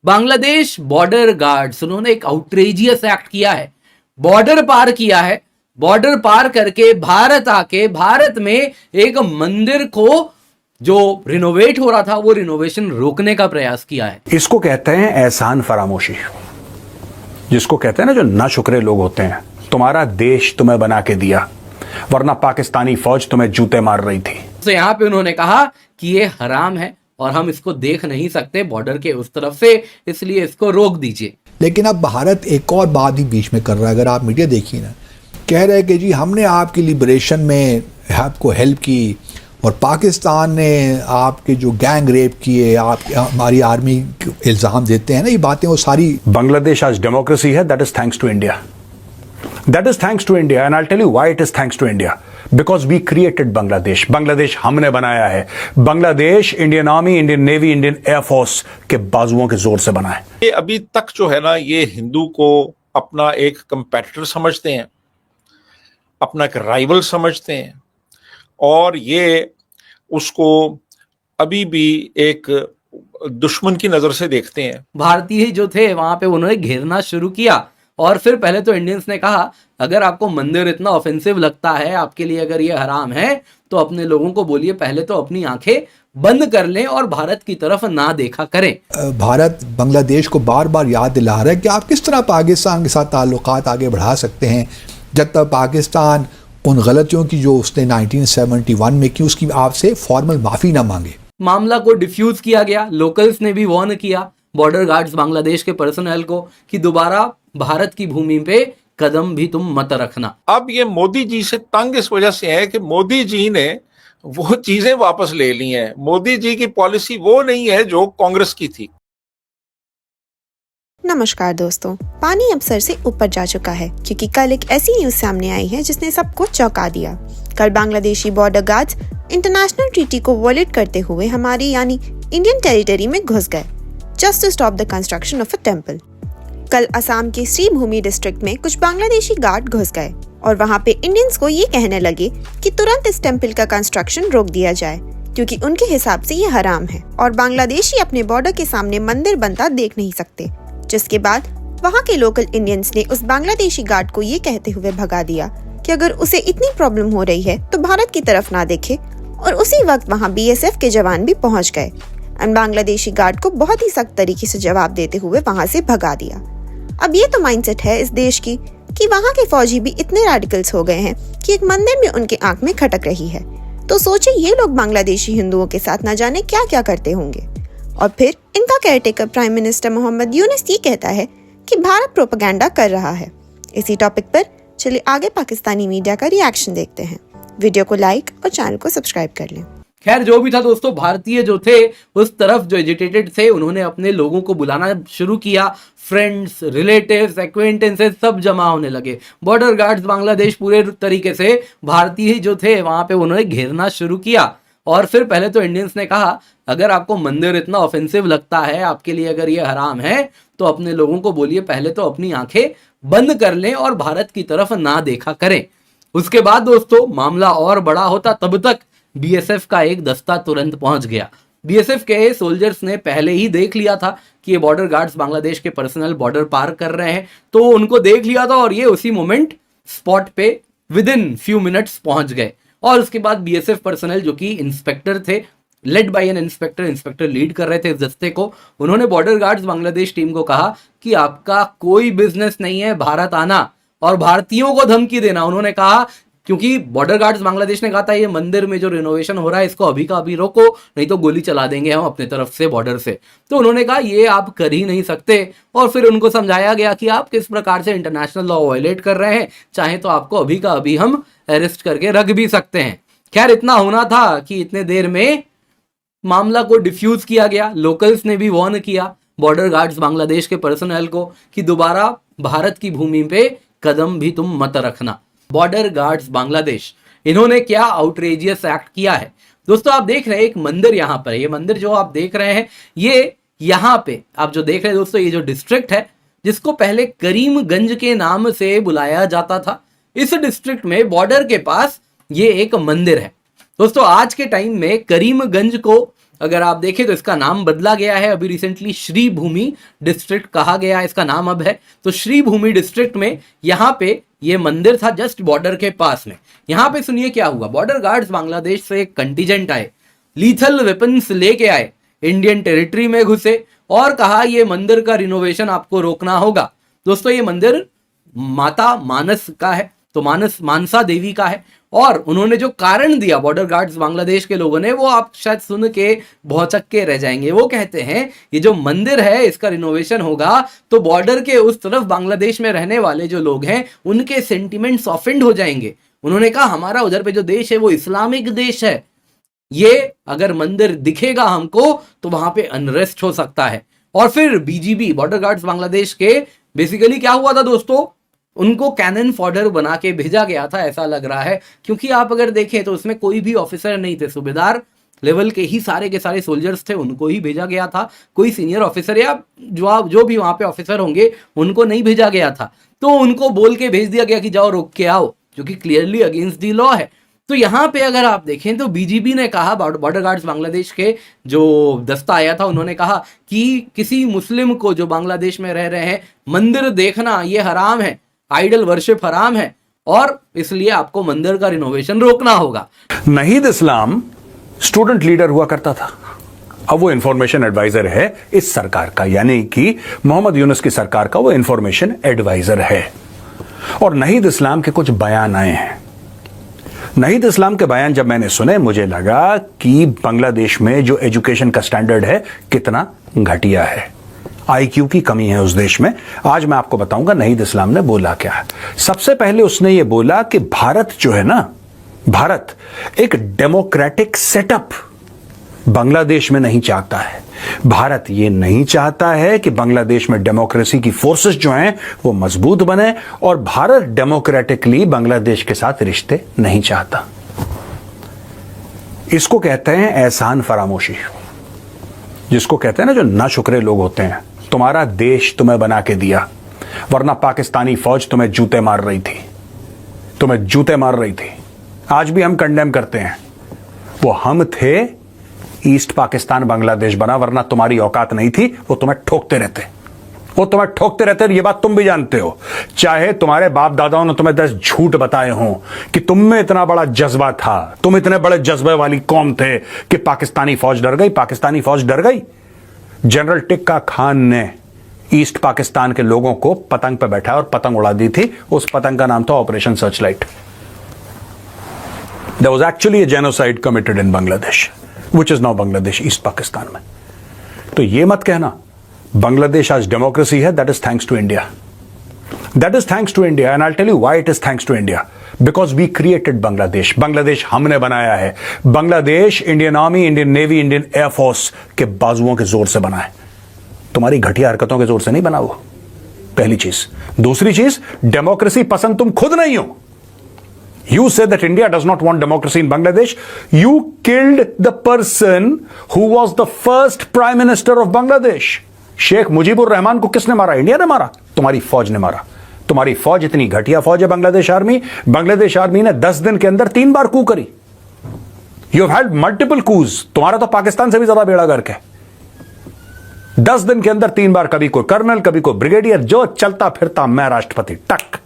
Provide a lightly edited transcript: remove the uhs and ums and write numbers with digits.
Bangladesh border guards, उन्होंने एक outrageous act किया है, बॉर्डर पार किया है, बॉर्डर पार करके भारत आके भारत में एक मंदिर को जो रिनोवेट हो रहा था वो रिनोवेशन रोकने का प्रयास किया है। इसको कहते हैं एहसान फरामोशी, जिसको कहते हैं ना जो नाशुक्रे लोग होते हैं। तुम्हारा देश तुम्हें बना के दिया, वरना पाकिस्तानी फौज तुम्हें जूते मार रही थी। तो यहां पे उन्होंने कहा कि ये हराम है और हम इसको देख नहीं सकते बॉर्डर के उस तरफ से, इसलिए इसको रोक दीजिए। लेकिन अब भारत एक और बात ही बीच में कर रहा है। अगर आप मीडिया देखिए ना, कह रहे हैं कि जी हमने आपकी लिबरेशन में आपको हेल्प की और पाकिस्तान ने आपके जो गैंग रेप किए, आप हमारी आर्मी इल्ज़ाम देते हैं ना, ये बातें वो सारी। बांग्लादेश आज डेमोक्रेसी है, that is thanks to India. That is thanks to India, and I'll tell you why it is thanks to India. Because we created Bangladesh. Bangladesh हमने बनाया है। Bangladesh Indian army, Indian navy, Indian air force के बाजुओं के जोर से बना है। ये अभी तक जो है ना, ये हिंदू को अपना एक कंपेटिटर समझते हैं, अपना एक राइवल समझते हैं, और ये उसको अभी भी एक दुश्मन की नजर से देखते हैं। भारतीय जो थे वहां पे उन्होंने घेरना शुरू किया और फिर पहले तो इंडियंस ने कहा अगर आपको मंदिर इतना ऑफेंसिव लगता है, आपके लिए अगर ये हराम है, तो अपने लोगों को बोलिए पहले तो अपनी आंखें बंद कर लें और भारत की तरफ ना देखा करें। भारत बांग्लादेश को बार बार याद दिला रहा है कि आप किस तरह पाकिस्तान के साथ ताल्लुकात आगे बढ़ा सकते हैं जब तक पाकिस्तान उन गलतियों की जो उसने 1971 में की उसकी आपसे फॉर्मल माफी ना मांगे। मामला को डिफ्यूज किया गया। लोकल्स ने भी वार्न किया बॉर्डर गार्ड्स बांग्लादेश के पर्सनल को कि दोबारा भारत की भूमि पे कदम भी तुम मत रखना। अब ये मोदी जी से तंग इस वजह से है कि मोदी जी ने वो चीजें वापस ले ली हैं। मोदी जी की पॉलिसी वो नहीं है जो कांग्रेस की थी। नमस्कार दोस्तों, पानी अब सर से ऊपर जा चुका है क्योंकि कल एक ऐसी न्यूज सामने आई है जिसने सबको चौंका दिया। कल Bangladeshi border guards international treaty को वॉयलेट करते हुए हमारी यानी इंडियन टेरिटरी में घुस गए just to stop the construction of a temple. कल असम के श्रीभूमि डिस्ट्रिक्ट में कुछ बांग्लादेशी गार्ड घुस गए और वहां पे इंडियंस को ये कहने लगे कि तुरंत इस टेम्पल का कंस्ट्रक्शन रोक दिया जाए क्योंकि उनके हिसाब से ये हराम है और बांग्लादेशी अपने बॉर्डर के सामने मंदिर बनता देख नहीं सकते। जिसके बाद वहां के लोकल इंडियंस ने उस बांग्लादेशी गार्ड को ये कहते हुए भगा दिया कि अगर उसे इतनी प्रॉब्लम हो रही है तो भारत की तरफ ना देखे, और उसी वक्त वहां BSF के जवान भी पहुंच गए और बांग्लादेशी गार्ड को बहुत ही सख्त तरीके से जवाब देते हुए वहां से भगा दिया। अब ये तो माइंडसेट है इस देश की कि वहाँ के फौजी भी इतने रेडिकल्स हो गए हैं कि एक मंदिर में उनके आंख में खटक रही है। तो सोचे ये लोग बांग्लादेशी हिंदुओं के साथ न जाने क्या क्या करते होंगे। और फिर इनका caretaker prime minister Mohammad Yunus ये कहता है कि भारत प्रोपेगेंडा कर रहा है। इसी टॉपिक पर चलिए आगे पाकिस्तानी मीडिया का रिएक्शन देखते हैं। वीडियो को लाइक और चैनल को सब्सक्राइब कर लें। खैर जो भी था दोस्तों, भारतीय जो थे उस तरफ जो एजिटेटेड थे उन्होंने अपने लोगों को बुलाना शुरू किया। फ्रेंड्स, रिलेटिव्स, एक्वेंटेंसेस सब जमा होने लगे। बॉर्डर गार्ड्स बांग्लादेश पूरे तरीके से भारतीय जो थे वहां पे उन्होंने घेरना शुरू किया और फिर पहले तो इंडियंस ने कहा अगर आपको मंदिर इतना ऑफेंसिव लगता है, आपके लिए अगर ये हराम है, तो अपने लोगों को बोलिए पहले तो अपनी आंखें बंद कर लें और भारत की तरफ ना देखा करें। उसके बाद दोस्तों मामला और बड़ा होता, तब तक BSF का एक दस्ता तुरंत पहुंच गया। BSF के सोल्जर्स ने पहले ही देख लिया था कि ये बॉर्डर गार्ड्स बांग्लादेश के पर्सनल बॉर्डर पार कर रहे हैं, तो उनको देख लिया था और ये उसी मोमेंट स्पॉट पे विद इन फ्यू मिनट्स पहुंच गए। और उसके बाद BSF पर्सनल जो कि इंस्पेक्टर थे, led by an inspector lead कर रहे थे इस दस्ते को, उन्होंने बॉर्डर गार्ड्स बांग्लादेश टीम को कहा कि आपका कोई बिजनेस नहीं है भारत आना और भारतीयों को धमकी देना। उन्होंने कहा क्योंकि बॉर्डर गार्ड्स बांग्लादेश ने कहा था ये मंदिर में जो रिनोवेशन हो रहा है इसको अभी का अभी रोको, नहीं तो गोली चला देंगे हम अपने तरफ से बॉर्डर से। तो उन्होंने कहा ये आप कर ही नहीं सकते और फिर उनको समझाया गया कि आप किस प्रकार से इंटरनेशनल लॉ वायलेट कर रहे हैं, चाहे तो आपको अभी का अभी हम अरेस्ट करके रख भी सकते हैं। खैर इतना होना था कि इतने देर में मामला को डिफ्यूज किया गया। लोकल्स ने भी वार्न किया बॉर्डर गार्ड्स बांग्लादेश के पर्सनल को कि दोबारा भारत की भूमि पे कदम भी तुम मत रखना। बॉर्डर गार्ड्स बांग्लादेश इन्होंने क्या आउटरेजियस एक्ट किया है दोस्तों। आप देख रहे हैं एक मंदिर यहाँ पर है, ये मंदिर जो आप देख रहे हैं ये यहाँ पे आप जो देख रहे हैं दोस्तों, ये जो डिस्ट्रिक्ट है जिसको पहले करीमगंज के नाम से बुलाया जाता था, इस डिस्ट्रिक्ट में बॉर्डर के पास ये एक मंदिर है दोस्तों। आज के टाइम में करीमगंज को अगर आप देखें तो इसका नाम बदला गया है, अभी रिसेंटली श्री भूमि डिस्ट्रिक्ट कहा गया है, इसका नाम अब है। तो श्री भूमि डिस्ट्रिक्ट में यहाँ पे ये मंदिर था जस्ट बॉर्डर के पास में। यहाँ पे सुनिए क्या हुआ, बॉर्डर गार्ड्स बांग्लादेश से एक कंटीजेंट आए, लीथल वेपन्स लेके आए, इंडियन टेरिटरी में घुसे और कहा ये मंदिर का रिनोवेशन आपको रोकना होगा। दोस्तों ये मंदिर माता मानस का है, तो मानसा देवी का है, और उन्होंने जो कारण दिया बॉर्डर गार्ड्स बांग्लादेश के लोगों ने, वो आप शायद सुन के भौचक्के रह जाएंगे। वो कहते हैं ये जो मंदिर है इसका रिनोवेशन होगा तो बॉर्डर के उस तरफ बांग्लादेश में रहने वाले जो लोग हैं उनके सेंटिमेंट्स ऑफेंड हो जाएंगे। उन्होंने कहा हमारा उधर पे जो देश है वो इस्लामिक देश है, ये अगर मंदिर दिखेगा हमको तो वहां पे अनरेस्ट हो सकता है। और फिर बीजीबी बॉर्डर गार्ड्स बांग्लादेश के बेसिकली क्या हुआ था दोस्तों, उनको कैनन फॉडर बना के भेजा गया था, ऐसा लग रहा है। क्योंकि आप अगर देखें तो उसमें कोई भी ऑफिसर नहीं थे, सूबेदार लेवल के ही सारे के सारे सोल्जर्स थे, उनको ही भेजा गया था। कोई सीनियर ऑफिसर या जो भी वहां पे ऑफिसर होंगे उनको नहीं भेजा गया था। तो उनको बोल के भेज दिया गया कि जाओ रोक के आओ, जो कि क्लियरली अगेंस्ट दी लॉ है। तो यहाँ पे अगर आप देखें तो बीजीबी ने कहा, बॉर्डर गार्ड्स बांग्लादेश के जो दस्ता आया था उन्होंने कहा कि किसी मुस्लिम को जो बांग्लादेश में रह रहे हैं मंदिर देखना ये हराम है, आइडल वर्शिप हराम है, और इसलिए आपको मंदिर का रिनोवेशन रोकना होगा। नहीद इस्लाम स्टूडेंट लीडर हुआ करता था, अब वो इंफॉर्मेशन एडवाइजर है इस सरकार का, यानी कि मोहम्मद यूनुस की सरकार का वो इंफॉर्मेशन एडवाइजर है। और नहीद इस्लाम के कुछ बयान आए हैं। नहीद इस्लाम के बयान जब मैंने सुने मुझे लगा कि बांग्लादेश में जो एजुकेशन का स्टैंडर्ड है कितना घटिया है, आईक्यू की कमी है उस देश में। आज मैं आपको बताऊंगा नहीद इस्लाम ने बोला क्या है। सबसे पहले उसने ये बोला कि भारत जो है ना, भारत एक डेमोक्रेटिक सेटअप बांग्लादेश में नहीं चाहता है। भारत ये नहीं चाहता है कि बांग्लादेश में डेमोक्रेसी की फोर्सेस जो हैं वो मजबूत बने, और भारत डेमोक्रेटिकली बांग्लादेश के साथ रिश्ते नहीं चाहता। इसको कहते हैं एहसान फरामोशी, जिसको कहते हैं ना जो नाशुक्रे लोग होते हैं। तुम्हारा देश तुम्हें बना के दिया, वरना पाकिस्तानी फौज तुम्हें जूते मार रही थी, तुम्हें जूते मार रही थी। आज भी हम कंडेम करते हैं, वो हम थे, ईस्ट पाकिस्तान बांग्लादेश बना, वरना तुम्हारी औकात नहीं थी, वो तुम्हें ठोकते रहते, वो तुम्हें ठोकते रहते। ये बात तुम भी जानते हो, चाहे तुम्हारे बाप दादाओं ने तुम्हें 10 झूठ बताए हों कि तुम में इतना बड़ा जज्बा था, तुम इतने बड़े जज्बे वाली कौम थे कि पाकिस्तानी फौज डर गई। पाकिस्तानी फौज डर गई। जनरल टिक्का खान ने ईस्ट पाकिस्तान के लोगों को पतंग पे बैठा और पतंग उड़ा दी थी। उस पतंग का नाम था operation Searchlight. There was actually a genocide committed in Bangladesh, which is now Bangladesh, east Pakistan में। तो ये मत कहना बांग्लादेश आज डेमोक्रेसी है, that is thanks to India. That is thanks to India, and I tell you why it is thanks to India, because we created Bangladesh. Bangladesh हमने बनाया है। Bangladesh Indian army, Indian navy, Indian air force के बाजुओं के जोर से बना है, तुम्हारी घटिया हरकतों के जोर से नहीं बना वो, पहली चीज। दूसरी चीज, डेमोक्रेसी पसंद तुम खुद नहीं हो। You said that India does not want democracy in Bangladesh. You killed the person who was the first prime minister of Bangladesh. Sheikh Mujibur Rahman को किसने मारा? इंडिया ने मारा, तुम्हारी फौज ने मारा। तुम्हारी फौज इतनी घटिया फौज है बांग्लादेश आर्मी। बांग्लादेश आर्मी ने 10 दिन के अंदर 3 बार कू करी। You have had multiple coups. तुम्हारा तो पाकिस्तान से भी ज्यादा बेड़ा गर्क है। 10 दिन के अंदर 3 बार, कभी कोई कर्नल, कभी कोई ब्रिगेडियर, जो चलता फिरता मैं राष्ट्रपति, टक।